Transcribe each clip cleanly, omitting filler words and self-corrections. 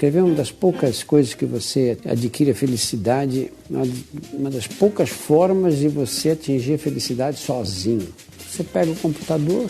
Escrever é uma das poucas coisas que você adquire a felicidade, uma das poucas formas de você atingir a felicidade sozinho. Você pega o computador,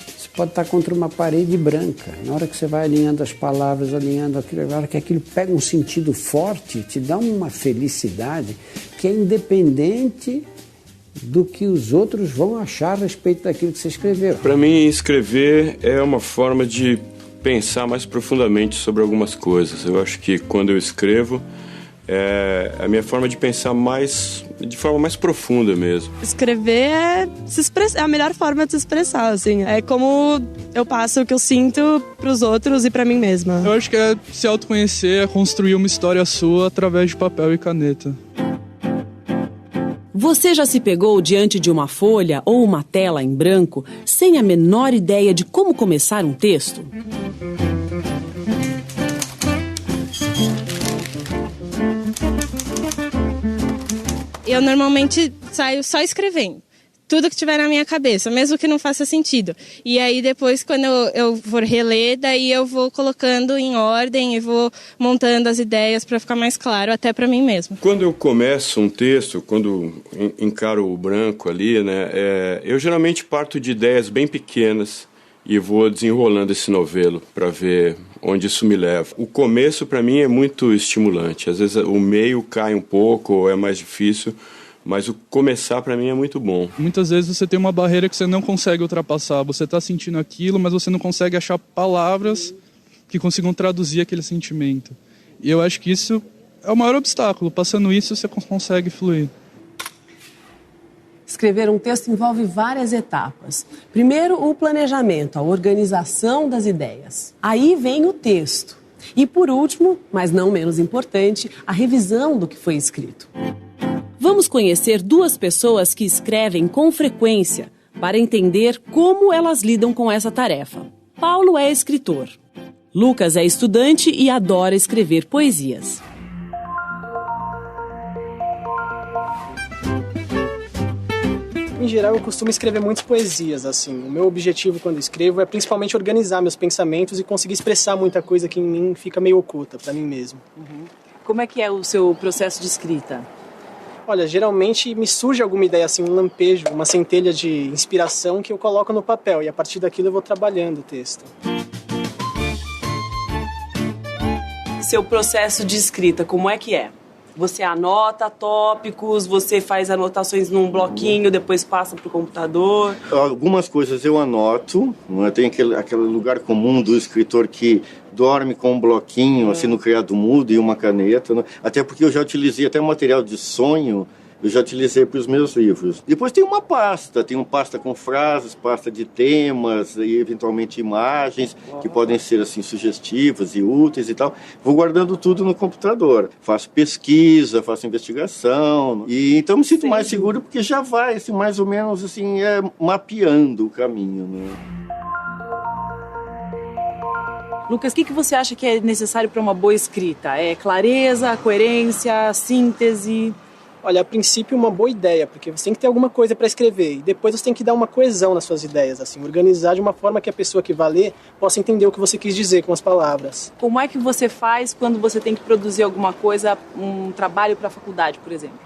você pode estar contra uma parede branca. Na hora que você vai alinhando as palavras, alinhando aquilo, na hora que aquilo pega um sentido forte, te dá uma felicidade que é independente do que os outros vão achar a respeito daquilo que você escreveu. Para mim, escrever é uma forma de pensar mais profundamente sobre algumas coisas. Eu acho que quando eu escrevo, é a minha forma de pensar de forma mais profunda mesmo. Escrever é a melhor forma de se expressar, assim. É como eu passo o que eu sinto pros outros e pra mim mesma. Eu acho que é se autoconhecer, é construir uma história sua através de papel e caneta. Você já se pegou diante de uma folha ou uma tela em branco sem a menor ideia de como começar um texto? Eu normalmente saio só escrevendo tudo que tiver na minha cabeça, mesmo que não faça sentido. E aí depois, quando eu for reler, daí eu vou colocando em ordem e vou montando as ideias para ficar mais claro, até para mim mesmo. Quando eu começo um texto, quando encaro o branco ali, né, eu geralmente parto de ideias bem pequenas e vou desenrolando esse novelo para ver onde isso me leva. O começo, para mim, é muito estimulante. Às vezes o meio cai um pouco ou é mais difícil, mas o começar, para mim, é muito bom. Muitas vezes você tem uma barreira que você não consegue ultrapassar. Você está sentindo aquilo, mas você não consegue achar palavras que consigam traduzir aquele sentimento. E eu acho que isso é o maior obstáculo. Passando isso, você consegue fluir. Escrever um texto envolve várias etapas. Primeiro, o planejamento, a organização das ideias. Aí vem o texto. E por último, mas não menos importante, a revisão do que foi escrito. Vamos conhecer duas pessoas que escrevem com frequência para entender como elas lidam com essa tarefa. Paulo é escritor. Lucas é estudante e adora escrever poesias. Em geral, eu costumo escrever muitas poesias, assim. O meu objetivo quando escrevo é principalmente organizar meus pensamentos e conseguir expressar muita coisa que em mim fica meio oculta para mim mesmo. Como é que é o seu processo de escrita? Olha, geralmente me surge alguma ideia, assim, um lampejo, uma centelha de inspiração que eu coloco no papel e a partir daquilo eu vou trabalhando o texto. Seu processo de escrita, como é que é? Você anota tópicos, você faz anotações num bloquinho, depois passa para o computador? Algumas coisas eu anoto, não é? Tem aquele lugar comum do escritor que dorme com um bloquinho assim no criado mudo e uma caneta, né? Até porque eu já utilizei até material de sonho, eu já utilizei para os meus livros. Depois tem uma pasta, pasta com frases, pasta de temas e eventualmente imagens que podem ser assim sugestivas e úteis e tal. Vou guardando tudo no computador. Faço pesquisa, faço investigação e então me sinto mais seguro porque já vai assim, mais ou menos assim mapeando o caminho, né? Lucas, o que você acha que é necessário para uma boa escrita? É clareza, coerência, síntese? Olha, a princípio uma boa ideia, porque você tem que ter alguma coisa para escrever e depois você tem que dar uma coesão nas suas ideias, assim, organizar de uma forma que a pessoa que vai ler possa entender o que você quis dizer com as palavras. Como é que você faz quando você tem que produzir alguma coisa, um trabalho para a faculdade, por exemplo?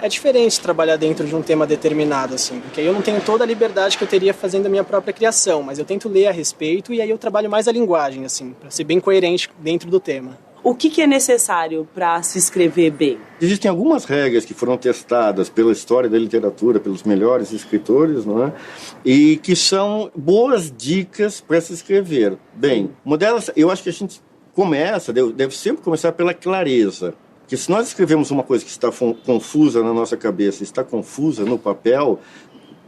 É diferente trabalhar dentro de um tema determinado, assim, porque aí eu não tenho toda a liberdade que eu teria fazendo a minha própria criação, mas eu tento ler a respeito e aí eu trabalho mais a linguagem, assim, para ser bem coerente dentro do tema. O que é necessário para se escrever bem? Existem algumas regras que foram testadas pela história da literatura, pelos melhores escritores, não é? E que são boas dicas para se escrever bem. Uma delas, eu acho que a gente deve sempre começar pela clareza. Porque se nós escrevemos uma coisa que está confusa na nossa cabeça, está confusa no papel,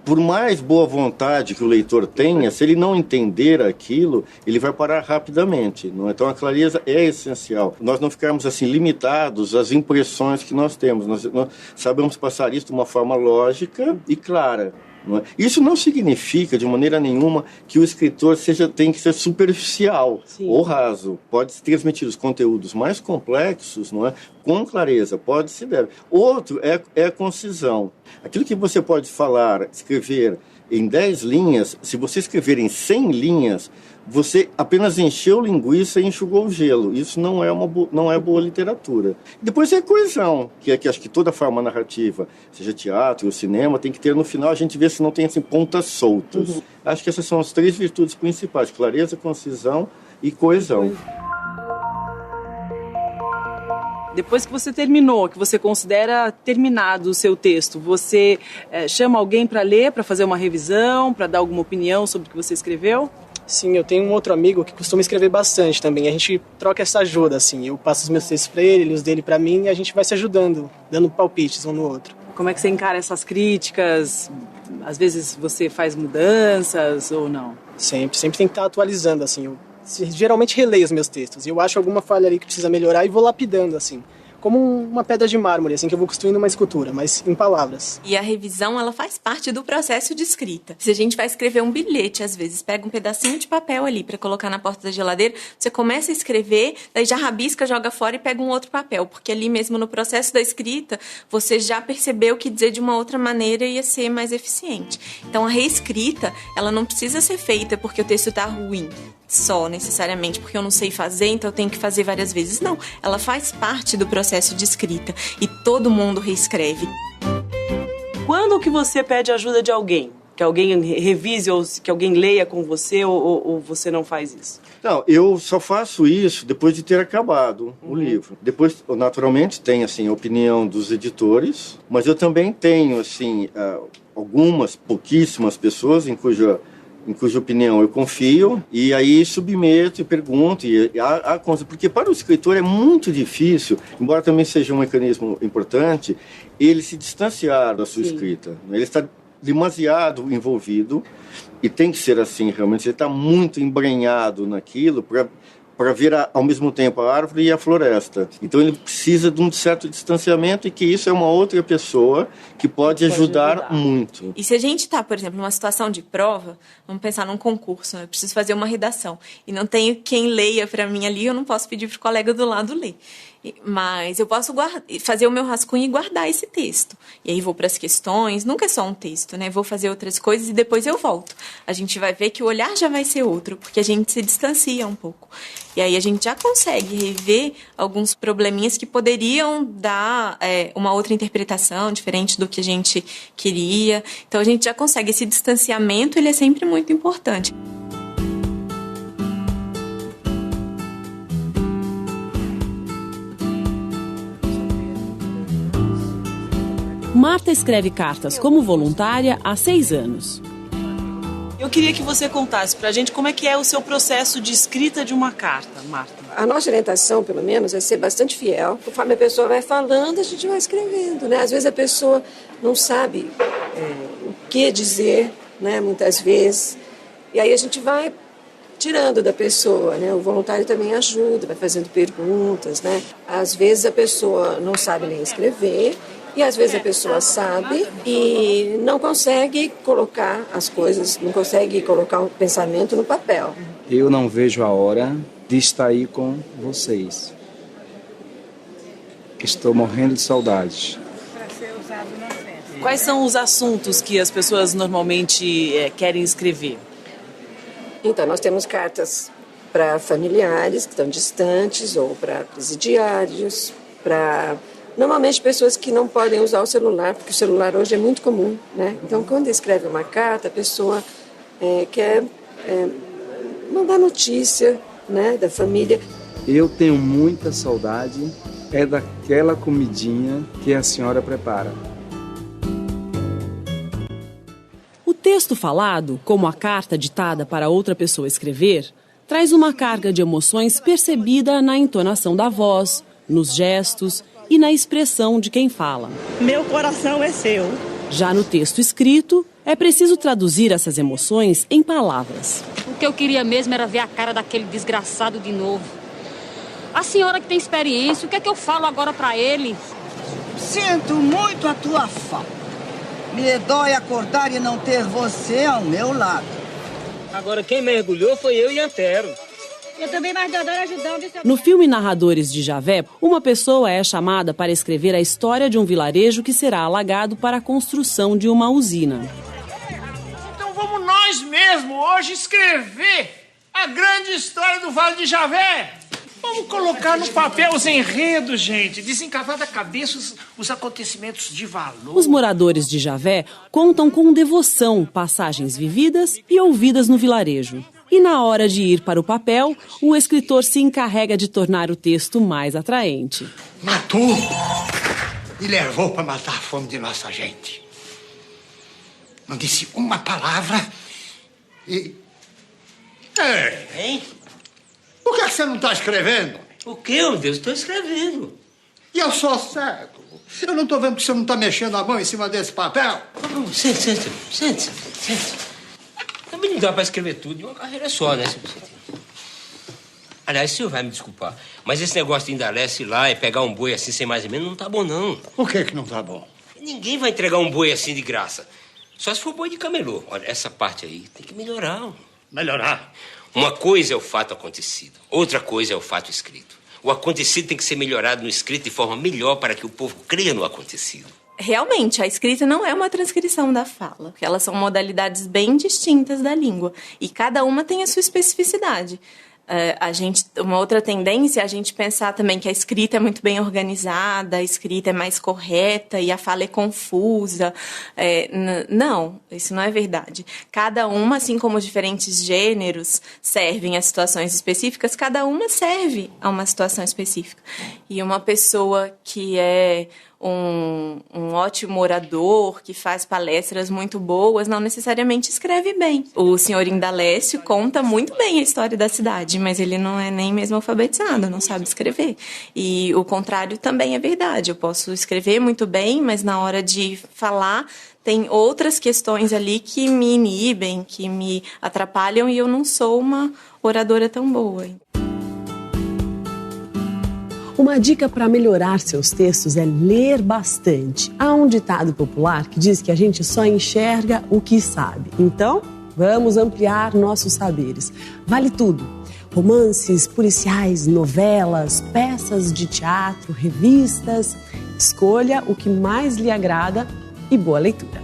por mais boa vontade que o leitor tenha, se ele não entender aquilo, ele vai parar rapidamente. Não é? Então a clareza é essencial. Nós não ficarmos assim limitados às impressões que nós temos. Nós sabemos passar isso de uma forma lógica e clara. Não é? Isso não significa, de maneira nenhuma, que o escritor tem que ser superficial. Sim. Ou raso. Pode transmitir os conteúdos mais complexos, não é? Com clareza, pode se deve. Outro é a concisão. Aquilo que você pode falar, escrever em 10 linhas, se você escrever em 100 linhas, você apenas encheu linguiça e enxugou o gelo. Isso não é boa literatura. Depois é coesão, que acho que toda forma narrativa, seja teatro ou cinema, tem que ter no final, a gente vê se não tem assim, pontas soltas. Uhum. Acho que essas são as 3 virtudes principais: clareza, concisão e coesão. Depois que você terminou, que você considera terminado o seu texto, você chama alguém para ler, para fazer uma revisão, para dar alguma opinião sobre o que você escreveu? Sim, eu tenho um outro amigo que costuma escrever bastante também. A gente troca essa ajuda, assim. Eu passo os meus textos para ele os dele para mim, e a gente vai se ajudando, dando palpites um no outro. Como é que você encara essas críticas? Às vezes você faz mudanças ou não? Sempre tem que estar atualizando, assim. Eu geralmente releio os meus textos. E eu acho alguma falha ali que precisa melhorar e vou lapidando, assim. Como uma pedra de mármore, assim, que eu vou construindo uma escultura, mas em palavras. E a revisão, ela faz parte do processo de escrita. Se a gente vai escrever um bilhete, às vezes, pega um pedacinho de papel ali para colocar na porta da geladeira, você começa a escrever, daí já rabisca, joga fora e pega um outro papel, porque ali mesmo no processo da escrita, você já percebeu que dizer de uma outra maneira ia ser mais eficiente. Então, a reescrita, ela não precisa ser feita porque o texto está ruim. Só necessariamente porque eu não sei fazer, então eu tenho que fazer várias vezes. Não, ela faz parte do processo de escrita e todo mundo reescreve. Quando que você pede ajuda de alguém? Que alguém revise ou que alguém leia com você ou você não faz isso? Não, eu só faço isso depois de ter acabado o livro. Depois, naturalmente, tem assim, a opinião dos editores, mas eu também tenho assim, algumas, pouquíssimas pessoas em cuja opinião eu confio, e aí submeto e pergunto, porque para o escritor é muito difícil, embora também seja um mecanismo importante, ele se distanciar da sua escrita. Ele está demasiado envolvido, e tem que ser assim, realmente, ele está muito embrenhado naquilo para ver ao mesmo tempo a árvore e a floresta. Então ele precisa de um certo distanciamento, e que isso é uma outra pessoa que pode ajudar muito. E se a gente está, por exemplo, numa situação de prova, vamos pensar num concurso, eu preciso fazer uma redação e não tenho quem leia para mim ali, eu não posso pedir para o colega do lado ler. Mas eu posso fazer o meu rascunho e guardar esse texto. E aí vou para as questões, nunca é só um texto, né? Vou fazer outras coisas e depois eu volto. A gente vai ver que o olhar já vai ser outro, porque a gente se distancia um pouco. E aí a gente já consegue rever alguns probleminhas que poderiam dar uma outra interpretação, diferente do que a gente queria. Então a gente já consegue. Esse distanciamento, ele é sempre muito importante. Marta escreve cartas como voluntária há 6 anos. Eu queria que você contasse pra gente como é que é o seu processo de escrita de uma carta, Marta. A nossa orientação, pelo menos, é ser bastante fiel. Conforme a pessoa vai falando, a gente vai escrevendo, né? Às vezes a pessoa não sabe o que dizer, né? Muitas vezes. E aí a gente vai tirando da pessoa, né? O voluntário também ajuda, vai fazendo perguntas, né? Às vezes a pessoa não sabe nem escrever, e às vezes a pessoa sabe e não consegue colocar as coisas, não consegue colocar o pensamento no papel. Eu não vejo a hora de estar aí com vocês. Estou morrendo de saudades. Quais são os assuntos que as pessoas normalmente querem escrever? Então, nós temos cartas para familiares que estão distantes ou para presidiários, para... Normalmente pessoas que não podem usar o celular, porque o celular hoje é muito comum, né? Então, quando escreve uma carta, a pessoa quer mandar notícia, né, da família. Eu tenho muita saudade, daquela comidinha que a senhora prepara. O texto falado, como a carta ditada para outra pessoa escrever, traz uma carga de emoções percebida na entonação da voz, nos gestos e na expressão de quem fala. Meu coração é seu. Já no texto escrito, é preciso traduzir essas emoções em palavras. O que eu queria mesmo era ver a cara daquele desgraçado de novo. A senhora que tem experiência, o que é que eu falo agora para ele? Sinto muito a tua falta. Me dói acordar e não ter você ao meu lado. Agora quem mergulhou foi eu e Antero. Eu também, mas eu adoro ajudar. No filme Narradores de Javé, uma pessoa é chamada para escrever a história de um vilarejo que será alagado para a construção de uma usina. Tu nós mesmo hoje escrever a grande história do Vale de Javé. Vamos colocar no papel os enredos, gente. Desencavar da cabeça os acontecimentos de valor. Os moradores de Javé contam com devoção passagens vividas e ouvidas no vilarejo. E na hora de ir para o papel, o escritor se encarrega de tornar o texto mais atraente. Matou e levou para matar a fome de nossa gente. Não disse uma palavra e... Hein? Por que você não está escrevendo? O quê, meu Deus? Estou escrevendo. E eu sou cego. Eu não estou vendo que você não está mexendo a mão em cima desse papel. Sente. Também não dá para escrever tudo de uma carreira só, né? Aliás, o senhor vai me desculpar, mas esse negócio de Indalece ir lá e pegar um boi assim sem mais ou menos não tá bom, não. Por que não tá bom? Ninguém vai entregar um boi assim de graça. Só se for boi de camelô. Olha, essa parte aí tem que melhorar. Melhorar? Uma coisa é o fato acontecido, outra coisa é o fato escrito. O acontecido tem que ser melhorado no escrito de forma melhor para que o povo creia no acontecido. Realmente, a escrita não é uma transcrição da fala, porque elas são modalidades bem distintas da língua e cada uma tem a sua especificidade. Uma outra tendência é a gente pensar também que a escrita é muito bem organizada, a escrita é mais correta e a fala é confusa. Não, isso não é verdade. Cada uma, assim como os diferentes gêneros servem a situações específicas, cada uma serve a uma situação específica. E uma pessoa que é um ótimo orador, que faz palestras muito boas, não necessariamente escreve bem. O senhor Indalécio conta muito bem a história da cidade, mas ele não é nem mesmo alfabetizado, não sabe escrever. E o contrário também é verdade. Eu posso escrever muito bem, mas na hora de falar tem outras questões ali que me inibem, que me atrapalham e eu não sou uma oradora tão boa. Uma dica para melhorar seus textos é ler bastante. Há um ditado popular que diz que a gente só enxerga o que sabe. Então, vamos ampliar nossos saberes. Vale tudo. Romances, policiais, novelas, peças de teatro, revistas. Escolha o que mais lhe agrada e boa leitura.